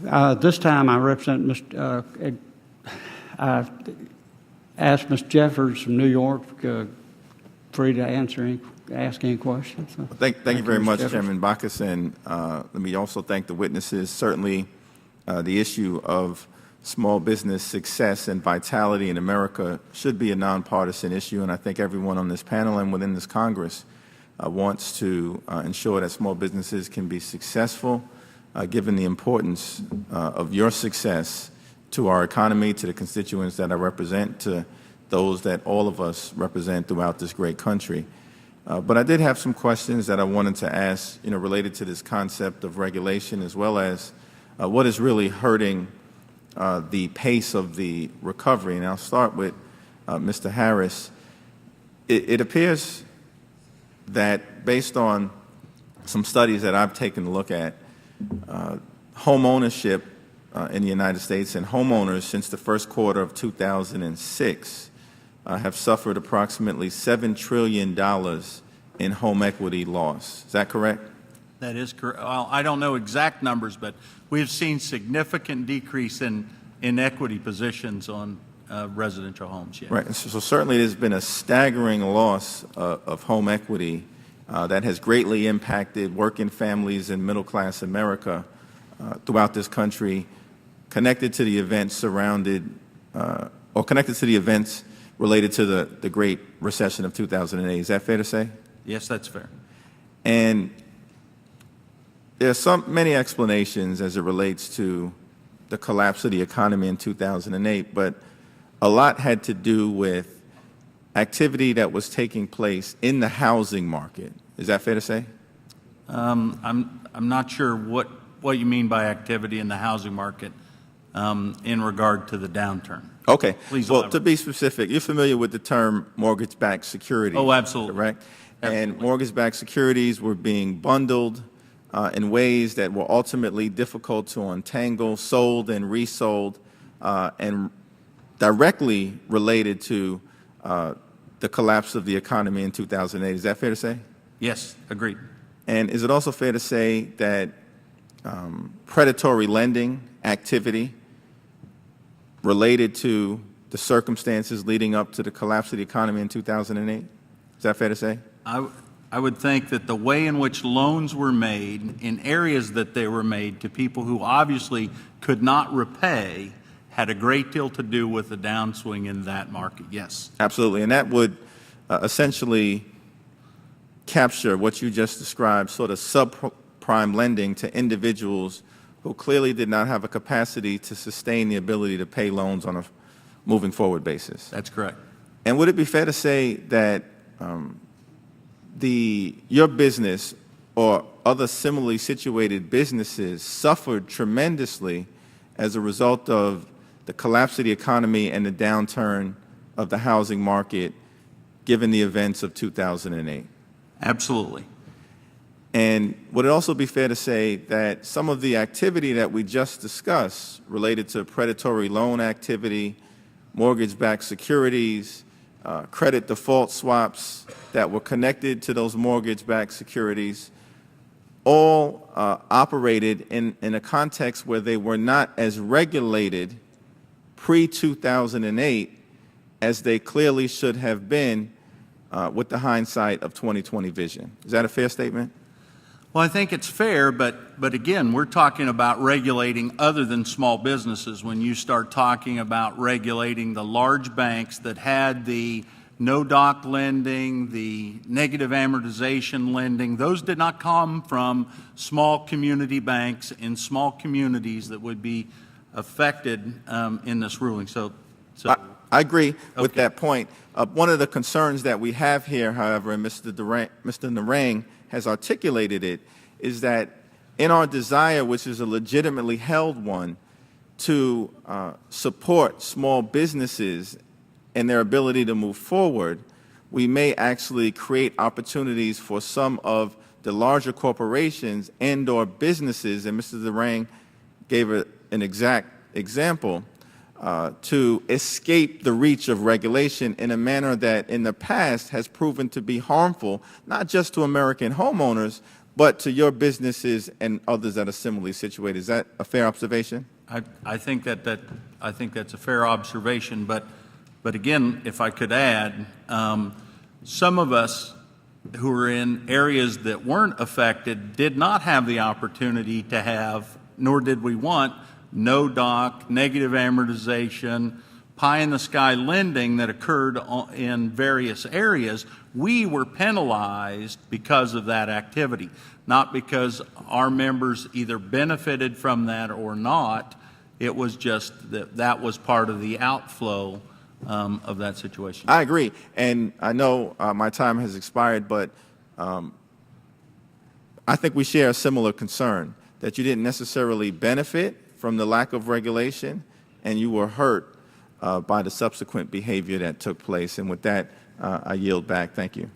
This time I represent I asked Mr. Jeffries from New York, free to ask any questions. So, thank you very much, Jeffries. Chairman Bacchus, and let me also thank the witnesses. Certainly, the issue of small business success and vitality in America should be a nonpartisan issue, and I think everyone on this panel and within this Congress wants to ensure that small businesses can be successful, given the importance of your success to our economy, to the constituents that I represent, to those that all of us represent throughout this great country. But I did have some questions that I wanted to ask, related to this concept of regulation, as well as what is really hurting the pace of the recovery. And I'll start with Mr. Harris. It appears that based on some studies that I've taken a look at, home ownership in the United States and homeowners since the first quarter of 2006 have suffered approximately $7 trillion in home equity loss. Is that correct? That is correct. Well, I don't know exact numbers, but we've seen significant decrease in equity positions on residential homes. Yes. Right. So certainly there's been a staggering loss of home equity that has greatly impacted working families in middle-class America throughout this country, connected to the events connected to the events related to the Great Recession of 2008. Is that fair to say? Yes, that's fair. And there's many explanations as it relates to the collapse of the economy in 2008, but a lot had to do with activity that was taking place in the housing market. Is that fair to say? I'm not sure what you mean by activity in the housing market in regard to the downturn. Okay. Please well, elaborate. To be specific, you're familiar with the term mortgage-backed securities. Oh, absolutely. Correct? Absolutely. And mortgage-backed securities were being bundled in ways that were ultimately difficult to untangle, sold and resold, and directly related to the collapse of the economy in 2008. Is that fair to say? Yes, agreed. And is it also fair to say that predatory lending activity related to the circumstances leading up to the collapse of the economy in 2008? Is that fair to say? I would think that the way in which loans were made in areas that they were made to people who obviously could not repay had a great deal to do with the downswing in that market, yes. Absolutely, and that would essentially capture what you just described, sort of subprime lending to individuals who clearly did not have a capacity to sustain the ability to pay loans on a moving forward basis. That's correct. And would it be fair to say that your business or other similarly situated businesses suffered tremendously as a result of the collapse of the economy and the downturn of the housing market given the events of 2008? Absolutely. And would it also be fair to say that some of the activity that we just discussed related to predatory loan activity, mortgage-backed securities, credit default swaps that were connected to those mortgage-backed securities all operated in a context where they were not as regulated pre-2008 as they clearly should have been with the hindsight of 2020 vision? Is that a fair statement? Well, I think it's fair, but again, we're talking about regulating other than small businesses. When you start talking about regulating the large banks that had the no-doc lending, the negative amortization lending, those did not come from small community banks in small communities that would be affected in this ruling. So I agree with that point. One of the concerns that we have here, however, and Mr. Narang has articulated it, is that in our desire, which is a legitimately held one, to support small businesses and their ability to move forward, we may actually create opportunities for some of the larger corporations and or businesses, and Mr. Narang gave an exact example, to escape the reach of regulation in a manner that in the past has proven to be harmful, not just to American homeowners, but to your businesses and others that are similarly situated. Is that a fair observation? I think I think that's a fair observation, but again, if I could add, some of us who are in areas that weren't affected did not have the opportunity to have, nor did we want, no doc, negative amortization, pie-in-the-sky lending that occurred in various areas. We were penalized because of that activity, not because our members either benefited from that or not. It was just that was part of the outflow of that situation. I agree. And I know my time has expired, but I think we share a similar concern that you didn't necessarily benefit from the lack of regulation and you were hurt by the subsequent behavior that took place. And with that, I yield back. Thank you.